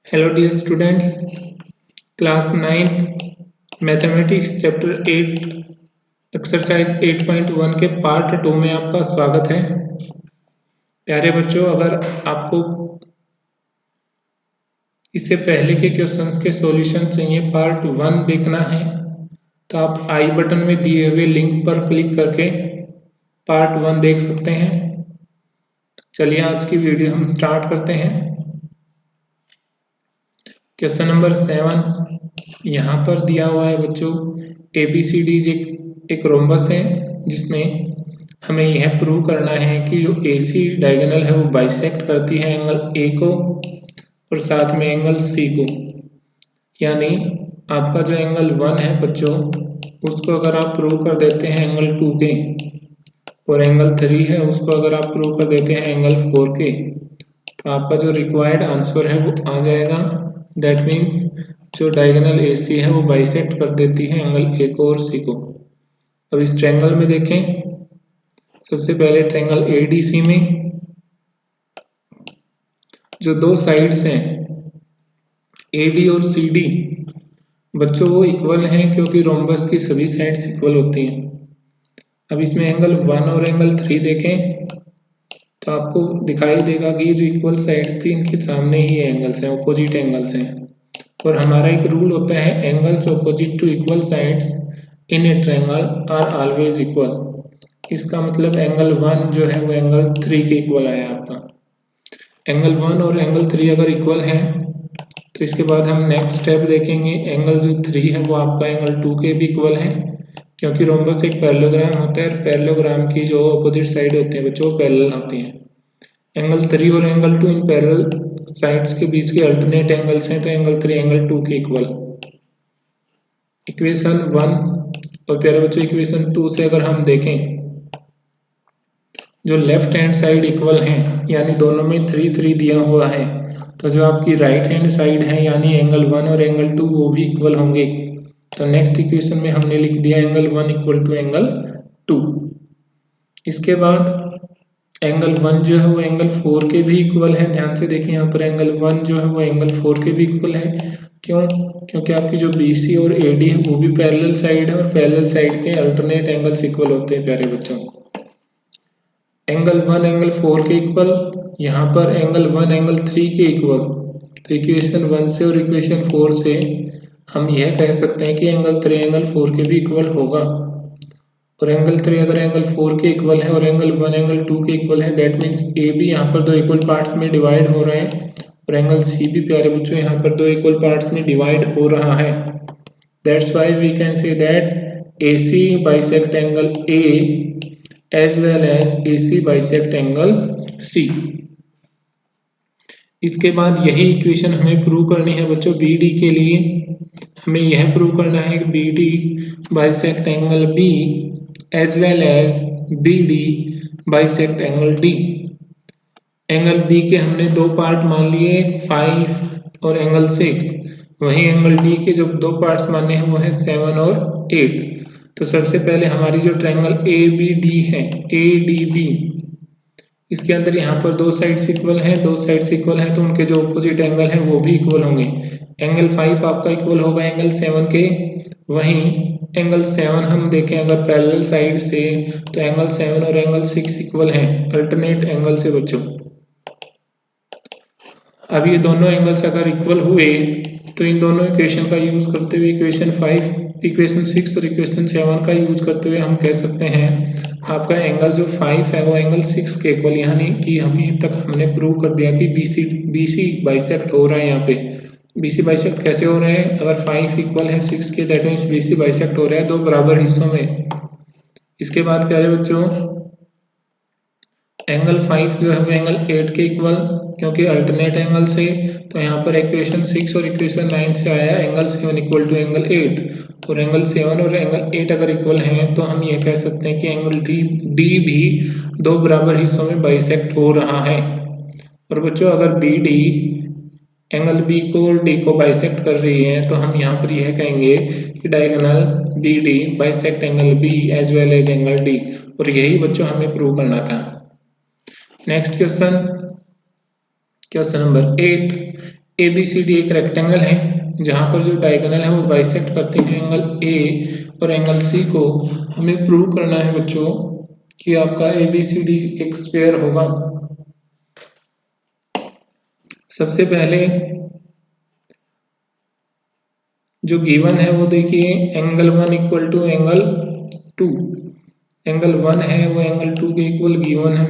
Hello dear students, class 9th mathematics chapter 8 exercise 8.1 के part 2 में आपका स्वागत है। प्यारे बच्चों, अगर आपको इससे पहले के क्वेश्चंस के सॉल्यूशन चाहिए, पार्ट 1 देखना है तो आप आई बटन में दिए हुए लिंक पर क्लिक करके पार्ट 1 देख सकते हैं। चलिए आज की वीडियो हम स्टार्ट करते हैं। क्वेश्चन नंबर 7 यहाँ पर दिया हुआ है बच्चों, ABCD एक रोम्बस है जिसमें हमें यह प्रूव करना है कि जो AC डायगोनल है वो बाइसेक्ट करती है एंगल A को और साथ में एंगल C को। यानी आपका जो एंगल 1 है बच्चों, उसको अगर आप प्रूव कर देते हैं एंगल 2 के, और एंगल 3 है उसको अगर आप प्रूव कर देते हैं एंगल 4 के, तो आपका जो रिक्वायर्ड आंसर है वो आ जाएगा। दैट मीन्स जो डायगोनल AC है वो बाइसेक्ट कर देती है एंगल A को और C को। अब इस ट्रायंगल में देखें, सबसे पहले ट्रायंगल ADC में जो दो साइड्स हैं AD और CD बच्चों वो इक्वल हैं, क्योंकि रोम्बस की सभी साइड्स इक्वल होती हैं। अब इसमें एंगल 1 और एंगल 3 देखें तो आपको दिखाई देगा कि ये जो इक्वल साइड्स थी इनके सामने ही एंगल्स हैं, ऑपोजिट एंगल्स हैं। और हमारा एक रूल होता है, angles opposite to equal sides in a triangle are always equal. इसका मतलब एंगल 1 जो है वो एंगल 3 के इक्वल आया आपका। एंगल 1 और एंगल 3 अगर इक्वल हैं तो इसके बाद हम नेक्स्ट स्टेप देखेंगे, एंगल जो 3 है वो आपका एंगल 2 के भी इक्वल है, क्योंकि रोम्बस एक पैरेललोग्राम होता है और पैरेललोग्राम की जो अपोजिट साइड होती है बच्चों वो पैरेलल होती हैं। एंगल 3 और एंगल 2 इन पैरेलल साइड्स के बीच के अल्टरनेट एंगल्स हैं, तो एंगल 3 एंगल 2 के इक्वल। इक्वेशन 1 और प्यारे बच्चों इक्वेशन 2 से अगर हम देखें, जो लेफ्ट हैंड साइड इक्वल हैं यानी दोनों में 3 3 दिया हुआ है, तो जो आपकी राइट हैंड साइड है यानी एंगल 1 और एंगल 2 वो भी इक्वल होंगे। तो नेक्स्ट इक्वेशन में हमने लिख दिया एंगल 1 इक्वल टू एंगल 2। इसके बाद एंगल 1 जो है वो एंगल 4 के भी इक्वल है। ध्यान से देखिए, यहाँ पर एंगल 1 जो है वो एंगल 4 के भी इक्वल है। क्यों? क्योंकि आपकी जो BC और AD है वो भी पैरेलल साइड है और पैरेलल साइड के अल्टरनेट एंगल्स इक्वल होते हैं प्यारे बच्चों। एंगल 1 एंगल 4 के इक्वल, यहाँ पर एंगल 1 एंगल 3 के इक्वल। तो इक्वेशन 1 से और इक्वेशन 4 से हम यह कह सकते हैं कि एंगल 3 एंगल 4 के भी इक्वल होगा। और एंगल 3 अगर एंगल 4 के इक्वल है और एंगल 1 एंगल 2 के इक्वल है, दैट मीन्स ए भी यहाँ पर दो इक्वल पार्ट्स में डिवाइड हो रहे हैं और एंगल C भी प्यारे बच्चों यहाँ पर दो इक्वल पार्ट्स में डिवाइड हो रहा है। That's why we can say that AC bisect angle A as well as AC bisect angle C। इसके बाद यही इक्वेशन हमें प्रूव करनी है बच्चों BD के लिए। हमें यह प्रूव करना है कि BD bisect angle B as well as BD bisect angle D। Angle B के हमने दो पार्ट मान लिए, 5 और एंगल 6। वहीं एंगल D के जो दो पार्ट्स माने हैं वो है 7 और 8। तो सबसे पहले हमारी जो ट्रायंगल ABD है, ADB, इसके अंदर यहाँ पर दो साइड्स इक्वल हैं, दो साइड्स इक्वल हैं तो उनके जो ऑपोजिट एंगल हैं वो भी इक्वल होंगे। एंगल 5 आपका इक्वल होगा एंगल 7 के। वहीं एंगल 7 हम देखें अगर पैरेलल साइड से, तो एंगल 7 और एंगल 6 इक्वल हैं अल्टरनेट एंगल से बच्चों। अब ये दोनों एंगल्स अगर इक्वल हुए तो इन दोनों इक्वेशन का यूज करते हुए इक्वेशन 5, इक्वेशन 6 और इक्वेशन 7 का यूज करते हुए हम कह सकते हैं आपका एंगल जो 5 है वो एंगल 6 के इक्वल, यानी कि अभी तक हमने प्रूव कर दिया कि BC बाइसेक्ट हो रहा है। यहाँ पे BC बाइसेक्ट कैसे हो रहे हैं, अगर 5 इक्वल है 6 के, दैट मीन्स BC बाइसेक्ट हो रहा है दो बराबर हिस्सों में। इसके बाद प्यारे बच्चों एंगल 5 जो है वो एंगल 8 के इक्वल, क्योंकि अल्टरनेट एंगल से, तो यहाँ पर इक्वेशन 6 और इक्वेशन 9 से आया एंगल 7 इक्वल टू एंगल 8। और एंगल 7 और एंगल 8 अगर इक्वल हैं तो हम ये कह सकते हैं कि एंगल D भी दो बराबर हिस्सों में बाइसेक्ट हो रहा है। और बच्चों अगर BD एंगल B को और D को बाइसेक्ट कर रही है तो हम यहाँ पर यह कहेंगे कि diagonal BD bisect angle B as well as angle D। और यही बच्चों हमें प्रूव करना था। Next question, question number 8, ABCD एक रेक्टेंगल है जहाँ पर जो डायगोनल है वो बाइसेक्ट करते हैं एंगल A और एंगल C को। हमें प्रूव करना है बच्चों कि आपका ABCD एक स्क्वायर होगा। सबसे पहले जो गिवन है वो देखिए, angle 1 equal to angle 2। Angle 1 है वो एंगल 2 के इक्वल गिवन है।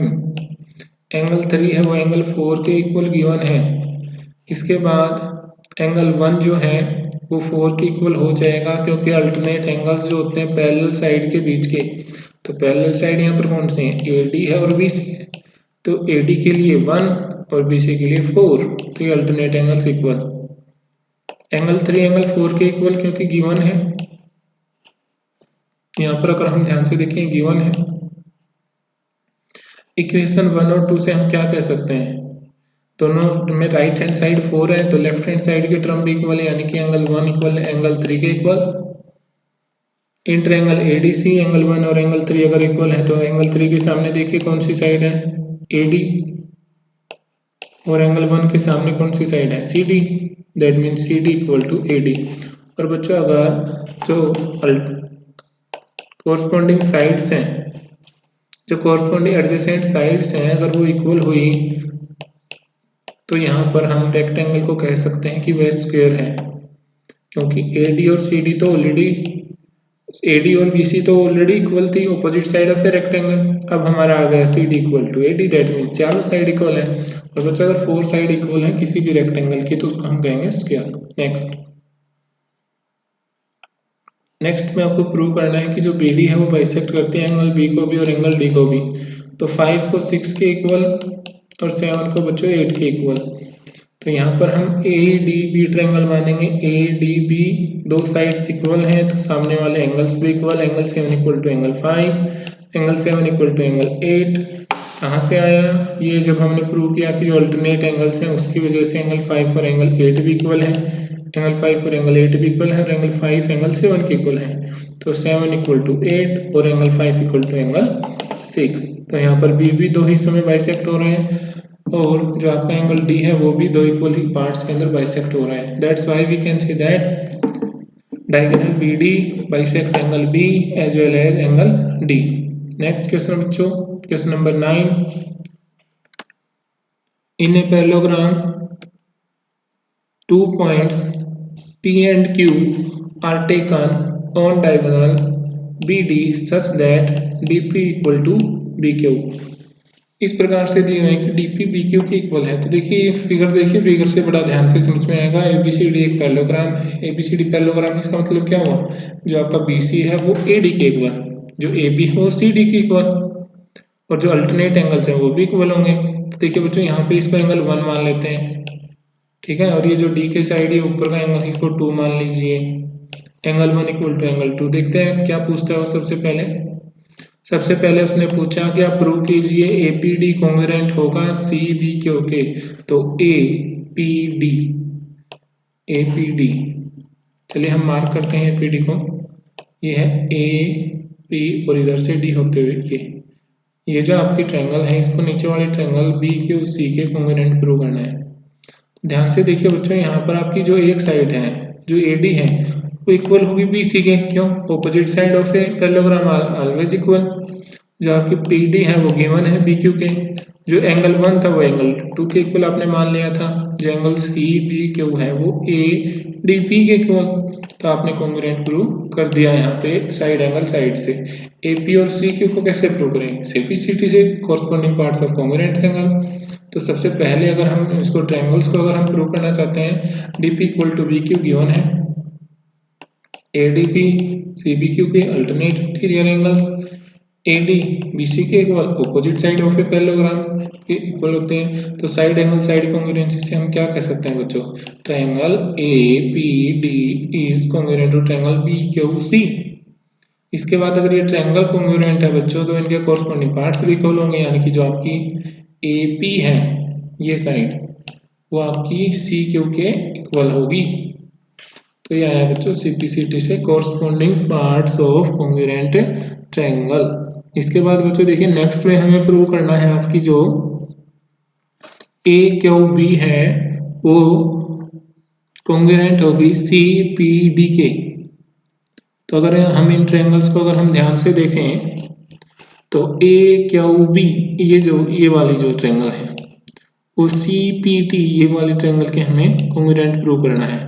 एंगल 3 है वो एंगल 4 के इक्वल गिवन है। इसके बाद एंगल 1 जो है वो 4 के इक्वल हो जाएगा क्योंकि अल्टरनेट एंगल्स जो होते हैं पैरेलल साइड के बीच के, तो पैरेलल साइड यहाँ पर कौन से हैं, AD है और BC है। तो AD के लिए 1 और BC के लिए 4, तो ये alternate angles equal. Angle 3 angle 4 के इक्वल क्योंकि गिवन है। यहाँ पर अगर हम ध्यान से देखें गिवन है। इक्वेशन 1 और 2 से हम क्या कह सकते हैं, दोनों में राइट हैंड साइड 4 है तो लेफ्ट हैंड साइड के टर्म भी इक्वल है, यानी कि एंगल 1 इक्वल एंगल 3 के equal. Inter angle ADC angle 1 और एंगल 3 अगर इक्वल है तो एंगल 3 के सामने देखिए कौन सी साइड है, AD, और एंगल 1 के सामने कौन सी साइड है, CD। That means CD equal to AD। और बच्चों अगर जो कोरस्पॉन्डिंग साइड्स हैं, जो कोरस्पॉन्डिंग एडजेसेंट साइड्स हैं, अगर वो इक्वल हुई तो यहाँ पर हम रेक्टेंगल को कह सकते हैं कि वह स्क्वायर है, क्योंकि AD और CD तो ऑलरेडी, AD और BC तो ऑलरेडी इक्वल थी, opposite side of a rectangle. अब हमारा आ गया CD equal to AD, that means चारों साइड इक्वल है। और बच्चों अगर 4 साइड इक्वल है किसी भी रेक्टेंगल की तो उसको हम कहेंगे स्क्वायर। नेक्स्ट में आपको प्रूव करना है कि जो BD है वो बाइसेक्ट करते हैं एंगल B को भी और एंगल D को भी। तो 5 को 6 के इक्वल और 7 को बच्चों 8 के इक्वल। तो यहाँ पर हम ADB ट्रायंगल मानेंगे। ADB दो साइड्स इक्वल हैं तो सामने वाले एंगल्स भी equal. Angle 7 equal to angle 5, angle 7 equal to angle 8। कहाँ से आया ये, जब हमने प्रूव किया कि जो अल्टरनेट एंगल्स हैं उसकी वजह से एंगल 5 और एंगल 8 भी इक्वल है। एंगल 5 और एंगल 8 भी इक्वल है और एंगल 5 एंगल 7 के इक्वल है। तो 7 इक्वल टू 8 और एंगल 5 इक्वल टू एंगल 6। तो यहाँ पर भी दो हिस्सों में बाइसेक्ट हो रहे हैं और जो आपका एंगल D है वो भी दो इक्वल पार्ट्स के अंदर बाइसेक्ट हो रहे हैं। That's why we can say that diagonal BD bisect angle B as well as angle D। Next question बच्चों, question number 9। In a parallelogram 2 points P and Q are taken on diagonal BD such that DP equal to BQ। इस प्रकार से दिए हुए हैं कि DP BQ के equal है। तो देखिए फिगर, देखिए फिगर से बड़ा ध्यान से समझ में आएगा। ABCD एक पैरेललोग्राम है। ABCD पैरेललोग्राम इसका मतलब क्या हुआ, जो आपका BC है वो AD के इक्वल, जो AB है वो CD के इक्वल, और जो अल्टरनेट एंगल्स हैं वो भी इक्वल होंगे। तो देखिए बच्चों यहाँ पे इसको एंगल 1 मान लेते हैं, ठीक है, और ये जो D के साइड है ऊपर का एंगल इसको 2 मान लीजिए। Angle 1 equal to angle 2। देखते हैं क्या पूछता है वो। सबसे पहले उसने पूछा कि आप प्रूव कीजिए APD कॉन्ग्रुएंट होगा CBQ के। तो APD चलिए हम मार्क करते हैं APD को। ये है AP और इधर से D होते हुए ये जो आपकी ट्रायंगल है इसको नीचे वाले ट्रायंगल BQC के कॉन्ग्रुएंट प्रूव करना है। ध्यान से देखिए बच्चों, यहाँ पर आपकी जो एक साइड है जो AD है वो इक्वल होगी BC के। क्यों, opposite side of a parallelogram always equal. जो आपकी PD है वो गिवन है BQ के। जो एंगल 1 था वो एंगल 2 के इक्वल आपने मान लिया था। जो एंगल CBQ है वो ADP के इक्वल। तो आपने कॉन्ग्रुएंट प्रूव कर दिया यहाँ पे साइड एंगल साइड से। AP और CQ को कैसे प्रूव करें, CPCT से, corresponding parts of congruent angle. तो सबसे पहले अगर हम इसको ट्रायंगल्स को अगर हम प्रूव करना चाहते हैं, DP equal to BQ given है, ADP CBQ के alternate interior angles, AD BC के equal, opposite side of a parallelogram के इक्वल होते हैं। तो साइड एंगल साइड कॉन्ग्रुएंसी से हम क्या कह सकते हैं बच्चों, triangle APD is congruent to triangle BQC। इसके बाद अगर ये ट्रायंगल कॉन्ग्रुएंट है बच्चों तो इनके कॉरस्पॉन्डिंग पार्ट्स भी इक्वल होंगे, यानी कि जो आपकी AP है ये साइड वो आपकी CQ के इक्वल होगी। तो ये आया बच्चों CPCT से corresponding parts of congruent triangle. इसके बाद बच्चों देखिए नेक्स्ट में हमें प्रूव करना है आपकी जो AQB है वो कॉन्ग्रुएंट होगी सी पी डी के। तो अगर हम इन ट्रायंगल्स को अगर हम ध्यान से देखें तो ए क्यू बी ये वाली जो ट्रायंगल है वो सी पी टी ये वाली ट्रायंगल के हमें कॉन्ग्रुएंट प्रूव करना है।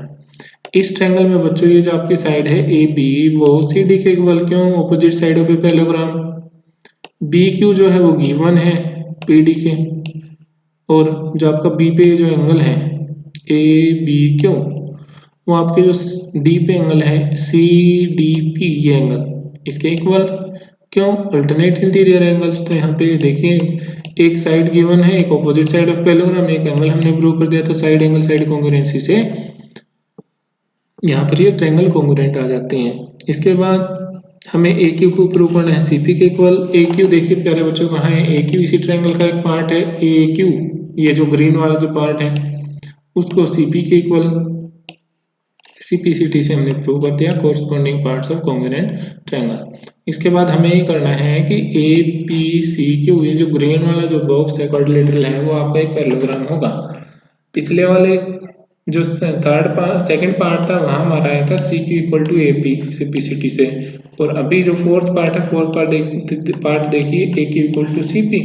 इस ट्रायंगल में बच्चों ये जो आपकी साइड है ए बी वो सी डी के इक्वल, क्यों? Opposite side of a parallelogram. B Q जो है वो गिवन है पी डी के, और जो आपका बी पे जो एंगल है ए बी क्यू वो आपके जो डी पे एंगल है सी डी पी ये एंगल इसके इक्वल, क्यों? Alternate interior angles. तो यहाँ पे देखिए एक साइड गिवन है, एक ऑपोजिट साइड ऑफ पैरेललोग्राम, एक एंगल हमने प्रूव कर दिया, तो साइड एंगल साइड कॉन्ग्रुएंसी से यहाँ पर ये ट्रायंगल कॉन्ग्रुएंट आ जाते हैं। इसके बाद हमें ए क्यू को प्रूव करना है सी पी के इक्वल। ए क्यू देखिए प्यारे बच्चों कहाँ है, ए क्यू इसी ट्रायंगल का एक पार्ट है। ए क्यू ये जो ग्रीन वाला जो पार्ट है उसको सी पी के इक्वल CPCT से हमने प्रूव कर दिया, corresponding parts of congruent triangle. इसके बाद हमें ये करना है कि APCQ ये जो ग्रीन वाला जो बॉक्स है क्वाड्रिलेटरल है वो आपका एक पैरेललोग्राम होगा। पिछले वाले जो सेकंड पार्ट था वहाँ हमारा आया था CQ equal to AP CPCT से, और अभी जो फोर्थ पार्ट है फोर्थ पार्ट देखिए AQ equal to CP।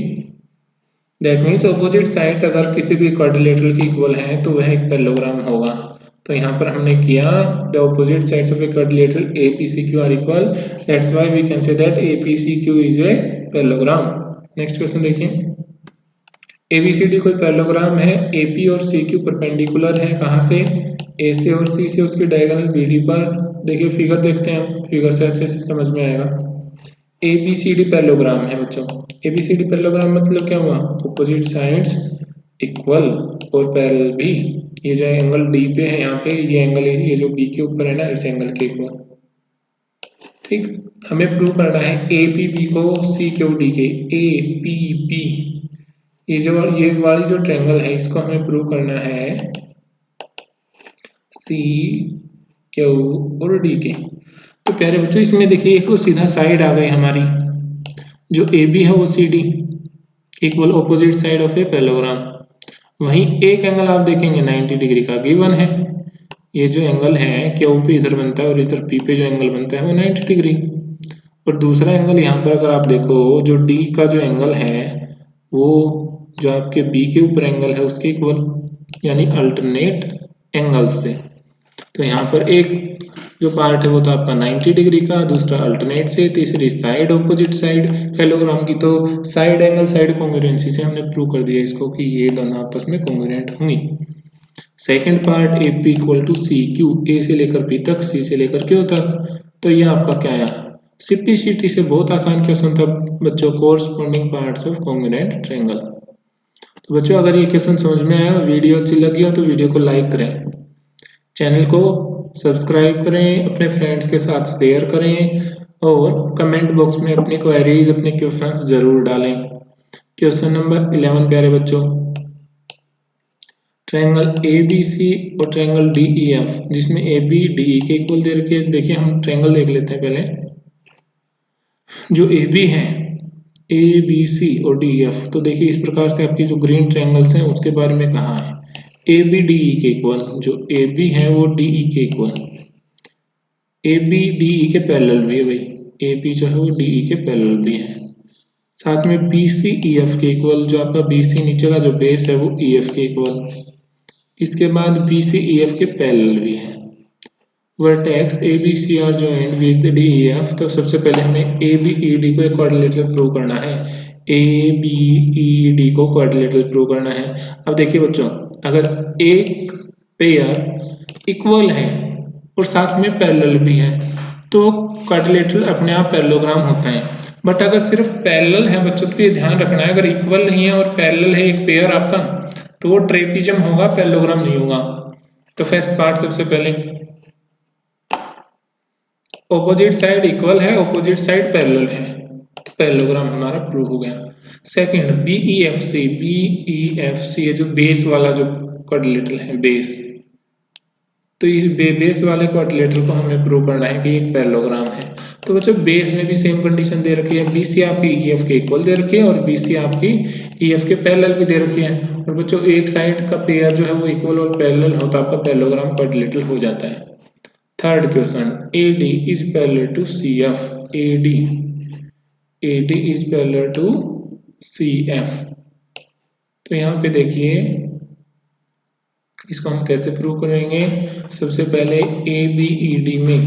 That means opposite sides अगर किसी भी क्वाड्रिलेटरल की इक्वल है तो वह एक पैरेललोग्राम होगा। तो यहाँ पर हमने किया the opposite sides of a quadrilateral APCQ are equal, that's why we can say that APCQ is a parallelogram. Next question देखिए, ABCD कोई पैरेललोग्राम है, AP और CQ परपेंडिकुलर है कहाँ से? A से और C से उसकी डायगोनल BD पर। देखिए फिगर देखते हैं हम, फिगर से अच्छे से समझ में आएगा। ABCD पैरेललोग्राम है बच्चों। ABCD पैरेललोग्राम मतलब क्या हुआ? ऑपोजिट साइड्स इक्वल और पैरेलल भी। ये जो एंगल डी पे है यहाँ पे, ये एंगल ये जो बी के ऊपर है ना इस एंगल के इक्वल। ठीक, हमें प्रूव करना है ए पी बी को सी क्यू डी के। ए पी बी ये वाली जो ट्रायंगल है इसको हमें प्रूव करना है सी क्यू और डी के। तो प्यारे बच्चों इसमें देखिए एक तो सीधा साइड आ गई हमारी, जो ए बी है वो C D equal opposite side of a parallelogram. वहीं एक एंगल आप देखेंगे 90 डिग्री का गिवन है। ये जो एंगल है क्यू पे इधर बनता है और इधर पी पे जो एंगल बनता है वो 90 डिग्री। और दूसरा एंगल यहाँ पर अगर आप देखो जो डी का जो एंगल है वो जो आपके बी के ऊपर एंगल है उसके इक्वल, यानी अल्टरनेट एंगल से। तो यहाँ पर एक जो पार्ट है वो तो आपका 90 डिग्री का, दूसरा अल्टरनेट से, तीसरी साइड ऑपोजिट साइड पैरेललोग्राम की। तो साइड एंगल साइड कॉन्ग्रुएंसी से हमने प्रूव कर दिया इसको कि ये दोनों आपस में कॉन्ग्रुएंट होंगी। Second part A P equal to C Q, A से लेकर पी तक, सी से लेकर क्यू तक। तो ये आपका क्या आया? CPCT से बहुत आसान क्वेश्चन था बच्चों, corresponding parts of congruent triangle. तो बच्चों अगर ये क्वेश्चन समझ में आया, वीडियो अच्छी लगी हो तो वीडियो को लाइक करें, चैनल को सब्सक्राइब करें, अपने फ्रेंड्स के साथ शेयर करें, और कमेंट बॉक्स में अपनी क्वेरीज अपने क्वेश्चंस जरूर डालें। क्वेश्चन नंबर 11 प्यारे बच्चों, ट्रायंगल ABC और ट्रायंगल DEF जिसमें AB DE के इक्वल दे रखे। देखिए हम ट्रायंगल देख लेते हैं पहले। जो AB है ABC और DEF, तो देखिए इस प्रकार से आपकी जो ग्रीन ट्रायंगल्स हैं उसके बारे में कहा है। AB DE के इक्वल, जो AB है वो DE के इक्वल, AB DE के पैरेलल भी है भाई, AB जो है वो DE के पैरेलल भी है। साथ में BC EF के इक्वल, जो आपका BC नीचे का जो बेस है वो EF के इक्वल। इसके बाद BC EF के पैरेलल भी है। Vertex ABC are joined with DEF, तो सबसे पहले हमें ABED को एक क्वाड्रिलेटरल प्रूव करना है। ABED को क्वाड्रिलेटरल प्रूव करना है। अब देखिए बच्चों, अगर एक पेयर इक्वल है और साथ में पैरेलल भी है तो क्वाड्रिलेटरल अपने आप पैरेललोग्राम होता है। बट अगर सिर्फ पैरेलल है बच्चों, तो ये ध्यान रखना है, अगर इक्वल नहीं है और पैरेलल है एक पेयर आपका, तो वो ट्रेपीजियम होगा, पैरेललोग्राम नहीं होगा। तो फर्स्ट पार्ट सबसे पहले ऑपोजिट साइड इक्वल है, ऑपोजिट साइड पैरेलल है, तो पैरेललोग्राम हमारा प्रूव हो गया। सेकंड BEFC ये जो बेस वाला जो क्वाड्रिलेटरल है बेस, तो इस बेस वाले क्वाड्रिलेटरल को हमें प्रूव करना है कि एक पैरेललोग्राम है। तो बच्चों बेस में भी सेम कंडीशन दे रखी है, BC आपकी EF के इक्वल दे रखी है और BC आपकी EF के पैरेलल भी दे रखी है। और बच्चों एक साइड का पेयर जो है वो इक्वल और पैरेलल होता है, आपका पैरेललोग्राम क्वाड्रिलेटरल हो जाता है। Third question, AD is parallel to CF, AD is parallel to CF। तो यहाँ पे देखिए इसको हम कैसे प्रूव करेंगे। सबसे पहले ABED में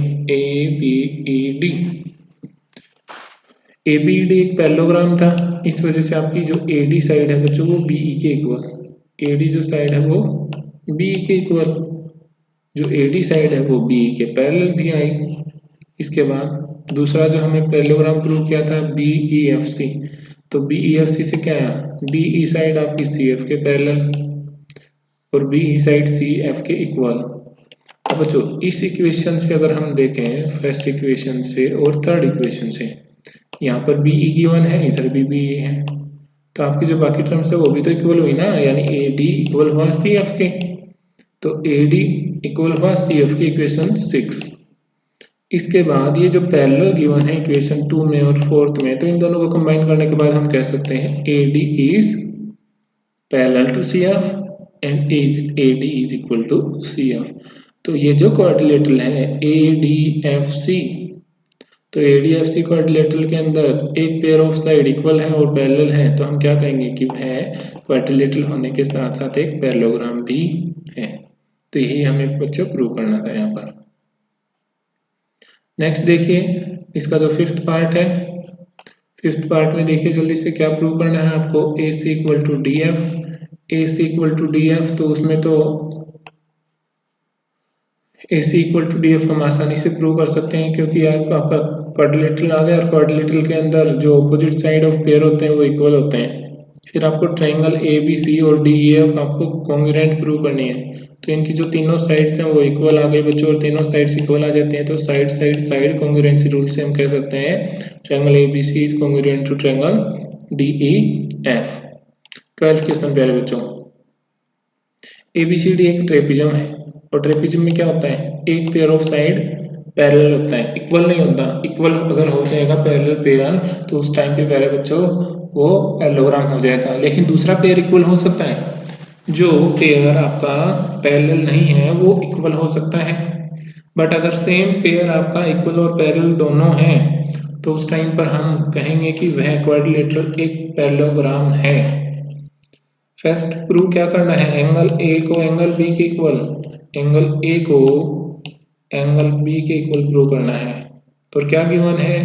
ABED एक पैरेललोग्राम था, इस वजह से आपकी जो AD साइड है बच्चों वो BE के इक्वल, AD जो साइड है वो BE के इक्वल, जो AD साइड है वो BE के पैरेलल भी आई। इसके बाद दूसरा जो हमें पैरेललोग्राम प्रूव किया था BEFC, तो BEFC से क्या आया, BE साइड आपकी CF के पैरेलल और BE साइड CF के इक्वल। अब बच्चों इस इक्वेशन से अगर हम देखें, फर्स्ट इक्वेशन से और थर्ड इक्वेशन से, यहाँ पर BE गिवन है, इधर भी BE है, तो आपकी जो बाकी टर्म्स है वो भी तो इक्वल हुई ना, यानी AD इक्वल हुआ CF के, तो AD इक्वल हुआ CF की इक्वेशन 6। इसके बाद ये जो पैरेलल गिवन है इक्वेशन 2 में और 4th में, तो इन दोनों को कंबाइन करने के बाद हम कह सकते हैं AD is parallel to CF and AD is equal to CF। तो ये जो क्वाड्रिलेटरल है ADFC, तो ADFC क्वाड्रिलेटरल के अंदर एक पेयर ऑफ साइड इक्वल है और पैरेलल है, तो हम क्या कहेंगे कि है क्वाड्रिलेटरल होने के साथ साथ एक पैरेललोग्राम भी है। तो यही हमें बच्चों प्रूव करना था यहाँ पर। नेक्स्ट देखिए इसका जो फिफ्थ पार्ट है, फिफ्थ पार्ट में देखिए जल्दी से क्या प्रूव करना है आपको। AC equal to DF, AC equal to DF, तो उसमें तो AC इक्वल टू DF हम आसानी से प्रूव कर सकते हैं क्योंकि आपका क्वाड्रिलेटरल आ गया और क्वाड्रिलेटरल के अंदर जो अपोजिट साइड ऑफ पेयर होते हैं वो इक्वल होते हैं। फिर आपको ट्रायंगल ABC और DEF आपको कॉन्ग्रुएंट प्रूव करनी है, तो इनकी जो तीनों साइड्स हैं वो इक्वल आ गए बच्चों और तीनों साइड्स इक्वल आ जाते हैं, तो साइड कॉन्ग्रुएंसी रूल से हम कह सकते हैं triangle ABC is congruent to triangle DEF। 12th question प्यारे बच्चों, ABCD एक ट्रेपिज्म है और ट्रेपिज्म में क्या होता है, एक पेयर ऑफ साइड पैरेलल होता है, इक्वल नहीं होता। इक्वल अगर हो जाएगा पैरेलल पेयर तो उस टाइम पे प्यारे बच्चों वो पैरेललोग्राम हो जाएगा। लेकिन दूसरा पेयर इक्वल हो सकता है, जो पेयर आपका पैरेलल नहीं है वो इक्वल हो सकता है, बट अगर सेम पेयर आपका इक्वल और पैरेलल दोनों हैं तो उस टाइम पर हम कहेंगे कि वह क्वाड्रिलेटरल एक पैरेललोग्राम है। फर्स्ट प्रूव क्या करना है, एंगल A को एंगल B के इक्वल, एंगल A को एंगल B के इक्वल प्रूव करना है। और क्या गिवन है,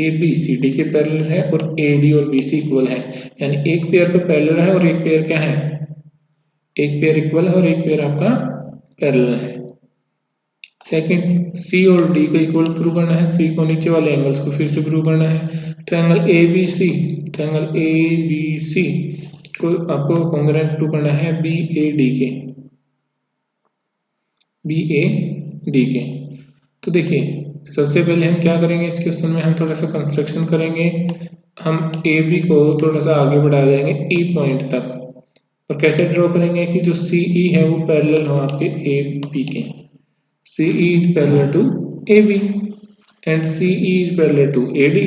AB CD के पैरेलल है और AD और BC इक्वल है, यानी एक पेयर तो पैरेलल है और एक पेयर क्या है, एक पेयर इक्वल है और एक पेयर आपका पैरेलल है। सेकंड C और D को इक्वल प्रूव करना है, C को नीचे वाले एंगल्स को फिर से प्रूव करना है। ट्रायंगल ABC को आपको कॉन्ग्रुएंट प्रूव करना है BAD के। तो देखिए सबसे पहले हम क्या करेंगे, इस क्वेश्चन में हम थोड़ा सा कंस्ट्रक्शन करेंगे, हम AB को थोड़ा सा आगे बढ़ा देंगे E पॉइंट तक, और कैसे ड्रॉ करेंगे कि जो CE है वो पैरेलल हो आपके AB के, CE is parallel to AB and CE is parallel to AD।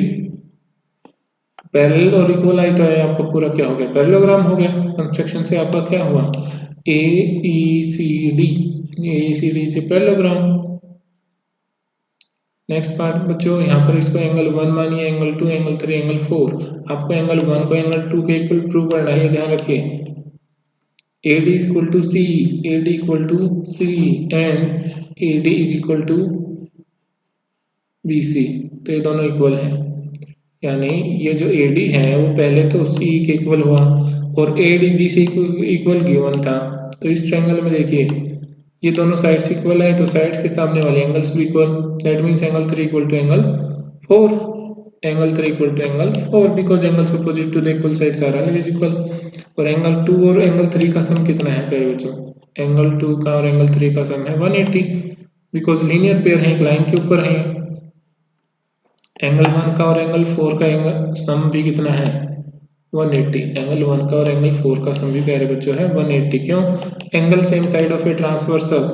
Parallel और इक्वल आई तो है आपका पूरा क्या हो गया, पैरेललोग्राम हो गया। कंस्ट्रक्शन से आपका क्या हुआ, AECD is parallelogram. Next part बच्चों, यहाँ पर इसको एंगल 1 मानिए, एंगल 2, एंगल 3, एंगल 4। आपको एंगल 1 को एंगल 2 के इक्वल प्रूव करना है, ये ध्यान रखिए। AD is equal to CE, AD equal to CE and AD is equal to BC, तो ये दोनों इक्वल हैं, यानी ये जो AD है वो पहले तो CE के इक्वल हुआ और AD BC को इक्वल गिवन था। तो इस ट्रायंगल में देखिए ये दोनों साइड्स इक्वल है, तो साइड्स के सामने वाले एंगल्स भी equal, that means angle 3 equal to angle 4, angle 3 equal to angle 4 because angles opposite to the equal sides are always equal. और एंगल 2 और एंगल 3 का सम कितना है प्यारे बच्चों, एंगल 2 का और एंगल 3 का सम है 180 बिकॉज लीनियर पेयर है, एक लाइन के ऊपर है। एंगल 1 का और एंगल 4 का एंगल सम भी कितना है 180, एंगल 1 का और एंगल 4 का सम भी प्यारे बच्चों है 180। क्यों, angle same side of a transversal,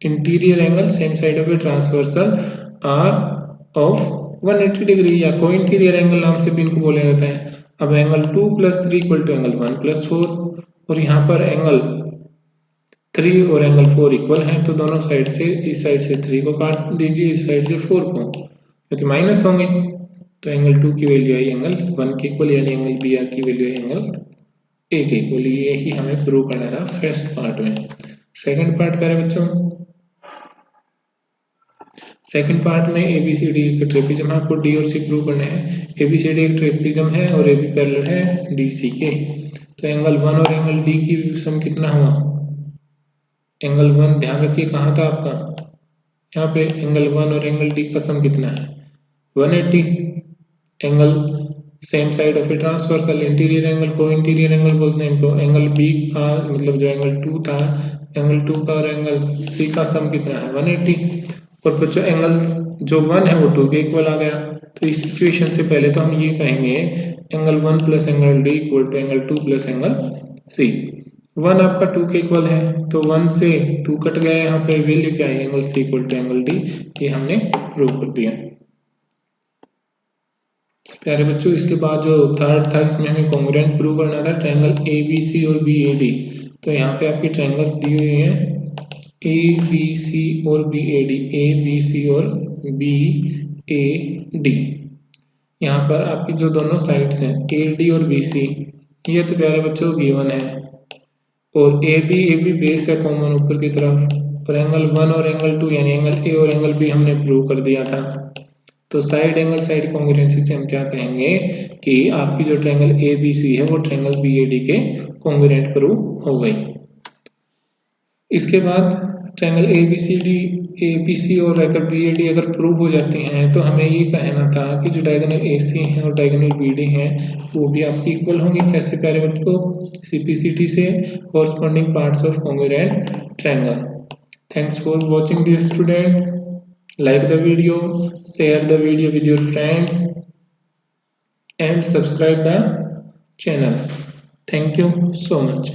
interior angle same side of a transversal are of 180 degree या को इंटीरियर एंगल नाम से भी इनको बोला जाता है। अब एंगल 2 + 3 = एंगल 1 + 4 और यहाँ पर एंगल 3 और एंगल 4 इक्वल हैं, तो दोनों साइड से, इस साइड से 3 को काट दीजिए, इस साइड से 4 को, क्योंकि माइनस होंगे। तो एंगल 2 की वैल्यू आई एंगल 1 के इक्वल, यानी एंगल बी आर की वैल्यू है एंगल ए के इक्वल। यही हमें प्रूव करना था फर्स्ट पार्ट में। सेकंड पार्ट प्यारे बच्चों, सेकंड पार्ट में ABCD का ट्रेपेजियम आपको डी और सी प्रूव करना है। ABCD एक ट्रेपेजियम है और AB पैरेलल है DC के। तो एंगल 1 और एंगल D की सम कितना हुआ? एंगल 1 ध्यान रखिए कहाँ था आपका, यहाँ पे एंगल 1 और एंगल D का सम कितना है? 180। Angle same side of a transversal, interior angle को इंटीरियर एंगल बोलते हैं इनको। एंगल B का मतलब जो एंगल 2 था, एंगल 2 का और एंगल C का सम कितना है? 180। और बच्चों एंगल जो 1 है वो 2 के इक्वल आ गया। तो इस इक्वेशन से पहले तो हम ये कहेंगे angle 1 + angle D = angle 2 + angle C। 1 आपका 2 के इक्वल है, तो 1 से 2 कट गया, यहाँ पे वैल्यू क्या है? Angle C = angle D। ये हमने प्रूव कर दिया। प्यारे बच्चों, इसके बाद जो थर्ड था, इसमें हमें कॉन्ग्रुएंट प्रूव करना था, ट्रायंगल ABC और BAD। तो यहाँ पे आपकी ट्रायंगल्स दी हुई हैं ABC और BAD, ABC और BAD। यहाँ पर आपकी जो दोनों साइड्स हैं AD और BC, ये तो प्यारे बच्चों गिवन है, और AB बेस है कॉमन ऊपर की तरफ, और एंगल 1 और एंगल 2 यानी एंगल A और एंगल B हमने प्रूव कर दिया था। तो साइड एंगल साइड कॉन्ग्रुएंसी से हम क्या कहेंगे कि आपकी जो ट्रायंगल ABC है वो ट्रायंगल BAD के कॉन्ग्रुएंट प्रूव हो गई। इसके बाद ट्रायंगल ABC और अगर BAD अगर प्रूव हो जाती हैं, तो हमें ये कहना था कि जो डायगोनल AC है और डायगोनल BD है वो भी आपकी इक्वल होंगी। कैसे प्यारे बच्चों? CPCT से corresponding parts of congruent triangle. Thanks for watching, dear students. Like the video, share the video with your friends, and subscribe the channel. Thank you so much.